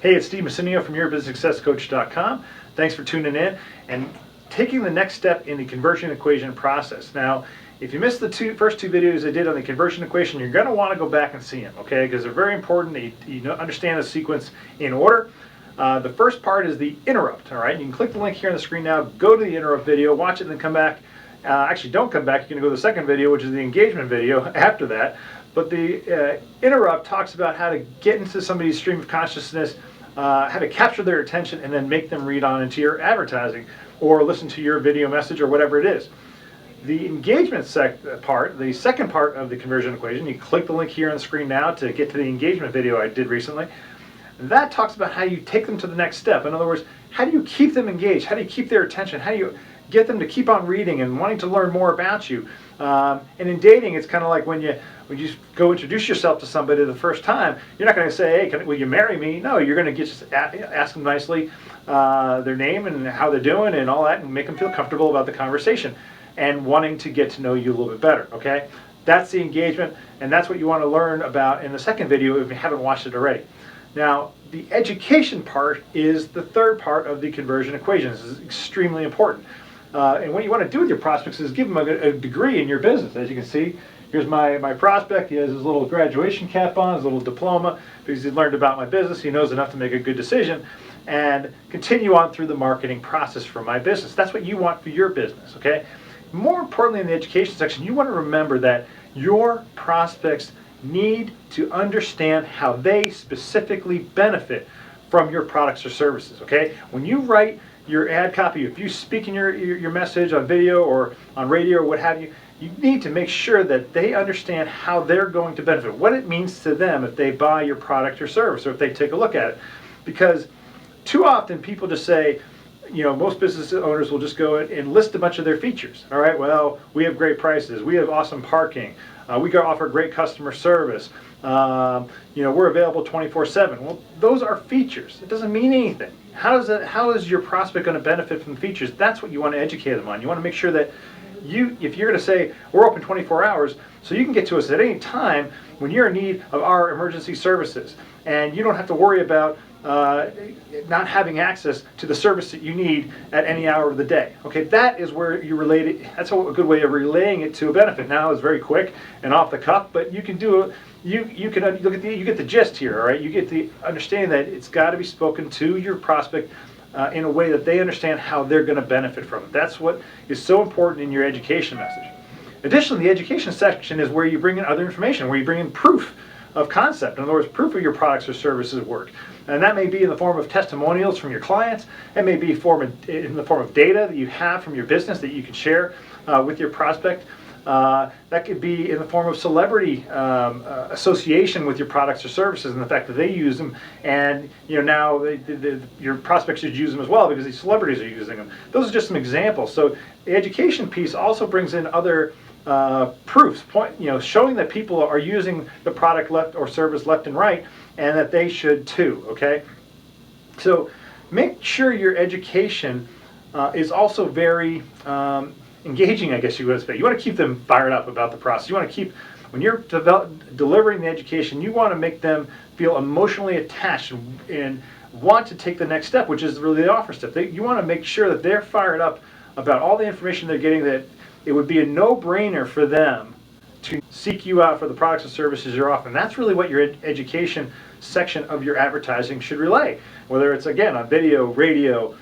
Hey, it's Steve Messinio from YourBusinessSuccessCoach.com. Thanks for tuning in and taking the next step in the conversion equation process. Now, if you missed the first two videos I did on the conversion equation, you're going to want to go back and see them, okay? Because they're very important that you understand the sequence in order. The first part is the interrupt, all right? You can click the link here on the screen now, go to the interrupt video, watch it, and then come back. Actually, don't come back. You're going to go to the second video, which is the engagement video after that. But the interrupt talks about how to get into somebody's stream of consciousness, how to capture their attention, and then make them read on into your advertising or listen to your video message or whatever it is. The engagement part, the second part of the conversion equation, you click the link here on the screen now to get to the engagement video I did recently. That talks about how you take them to the next step. In other words, how do you keep them engaged? How do you keep their attention? How do you get them to keep on reading and wanting to learn more about you? And in dating, it's kind of like when you go introduce yourself to somebody the first time, you're not going to say, hey, will you marry me? No, you're going to just ask them nicely their name and how they're doing and all that, and make them feel comfortable about the conversation and wanting to get to know you a little bit better, okay? That's the engagement, and that's what you want to learn about in the second video if you haven't watched it already. Now, the education part is the third part of the conversion equation. This is extremely important. And what you want to do with your prospects is give them a degree in your business. As you can see, here's my prospect. He has his little graduation cap on, his little diploma, because he learned about my business. He knows enough to make a good decision and continue on through the marketing process for my business. That's what you want for your business, okay? More importantly, in the education section, you want to remember that your prospects need to understand how they specifically benefit from your products or services, okay? When you write your ad copy, if you speak in your message on video or on radio or what have you, you need to make sure that they understand how they're going to benefit, what it means to them if they buy your product or service or if they take a look at it. Because too often people just say, you know, most business owners will just go and list a bunch of their features. All right, well, we have great prices, we have awesome parking, we offer great customer service, you know, we're available 24/7. Well, those are features. It doesn't mean anything. How is your prospect going to benefit from the features? That's what you want to educate them on. You want to make sure that if you're going to say we're open 24 hours, so you can get to us at any time when you're in need of our emergency services, and you don't have to worry about not having access to the service that you need at any hour of the day. Okay, that is where you relate it. That's a good way of relaying it to a benefit. Now it's very quick and off the cuff, but you can do it. You get the gist here. All right, you get the understanding that it's got to be spoken to your prospect in a way that they understand how they're going to benefit from it. That's what is so important in your education message. Additionally, the education section is where you bring in other information, where you bring in proof of concept. In other words, proof of your products or services work. And that may be in the form of testimonials from your clients. It may be in the form of data that you have from your business that you can share with your prospect. That could be in the form of celebrity association with your products or services and the fact that they use them, and you know now your prospects should use them as well because these celebrities are using them. Those are just some examples. So the education piece also brings in other proofs, showing that people are using the product left or service left and right, and that they should too. Okay, so make sure your education is also very engaging, I guess you would say. You want to keep them fired up about the process. You want to keep, when you're delivering the education, you want to make them feel emotionally attached and want to take the next step, which is really the offer step. You want to make sure that they're fired up about all the information they're getting, that it would be a no-brainer for them to seek you out for the products and services you're offering. That's really what your education section of your advertising should relay, whether it's, again, on video, radio,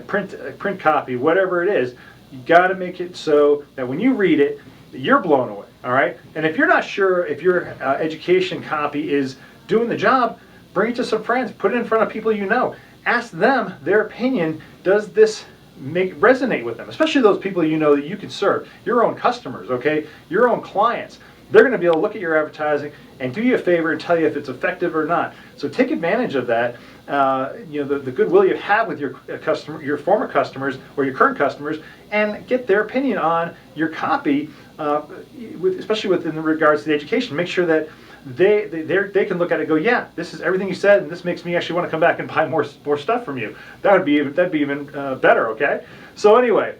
print copy, whatever it is. You got to make it so that when you read it, you're blown away, all right? And if you're not sure if your education copy is doing the job, bring it to some friends. Put it in front of people you know. Ask them their opinion. Does this resonate with them? Especially those people you know that you can serve. Your own customers, okay? Your own clients. They're going to be able to look at your advertising and do you a favor and tell you if it's effective or not. So take advantage of that. The goodwill you have with your former customers or your current customers, and get their opinion on your copy, especially within regards to the education. Make sure that they can look at it and go, yeah, this is everything you said, and this makes me actually want to come back and buy more stuff from you. That'd be even better. Okay. So anyway.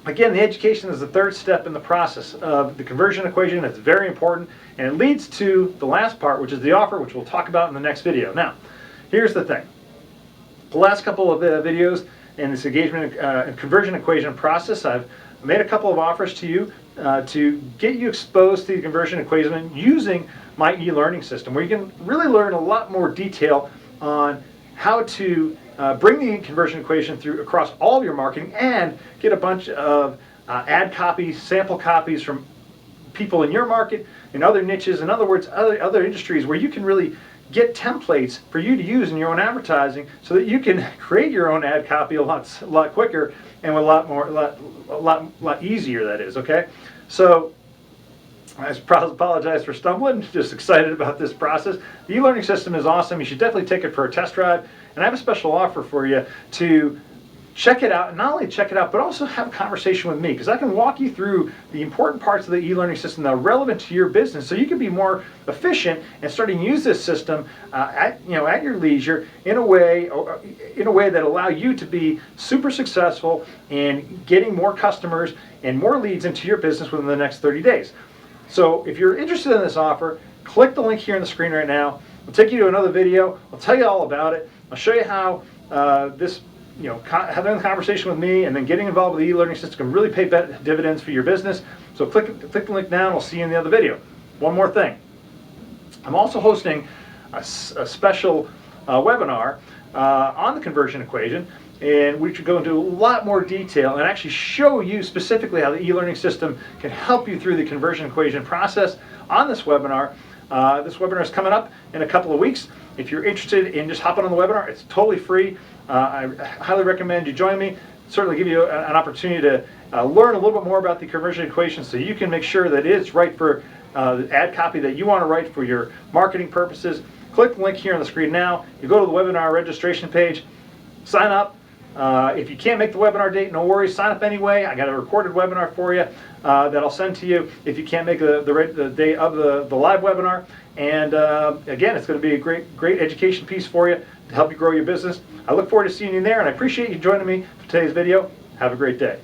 Again, the education is the third step in the process of the conversion equation. It's very important, and it leads to the last part, which is the offer, which we'll talk about in the next video. Now, here's the thing. The last couple of videos in this engagement and conversion equation process, I've made a couple of offers to you to get you exposed to the conversion equation using my e-learning system, where you can really learn a lot more detail on how to bring the conversion equation through across all of your marketing and get a bunch of ad copies, sample copies from people in your market, in other niches, in other words, other industries, where you can really get templates for you to use in your own advertising, so that you can create your own ad copy a lot quicker and with a lot easier. That is, okay. So I apologize for stumbling. Just excited about this process. The e-learning system is awesome. You should definitely take it for a test drive. And I have a special offer for you to check it out, and not only check it out, but also have a conversation with me, because I can walk you through the important parts of the e-learning system that are relevant to your business, so you can be more efficient and starting to use this system at your leisure in a way that allow you to be super successful in getting more customers and more leads into your business within the next 30 days. So if you're interested in this offer, click the link here on the screen right now. I'll take you to another video. I'll tell you all about it. I'll show you how having a conversation with me and then getting involved with the e-learning system can really pay dividends for your business. So click the link now, and I'll see you in the other video. One more thing. I'm also hosting a special webinar on the conversion equation, and we should go into a lot more detail and actually show you specifically how the e-learning system can help you through the conversion equation process on this webinar. This webinar is coming up in a couple of weeks. If you're interested in just hopping on the webinar, it's totally free. I highly recommend you join me. Certainly give you an opportunity to learn a little bit more about the conversion equation, so you can make sure that it's right for the ad copy that you want to write for your marketing purposes. Click the link here on the screen now. You go to the webinar registration page, sign up. If you can't make the webinar date, no worries, sign up anyway. I got a recorded webinar for you that I'll send to you if you can't make the day of the live webinar. And again, it's going to be a great education piece for you to help you grow your business. I look forward to seeing you there, and I appreciate you joining me for today's video. Have a great day.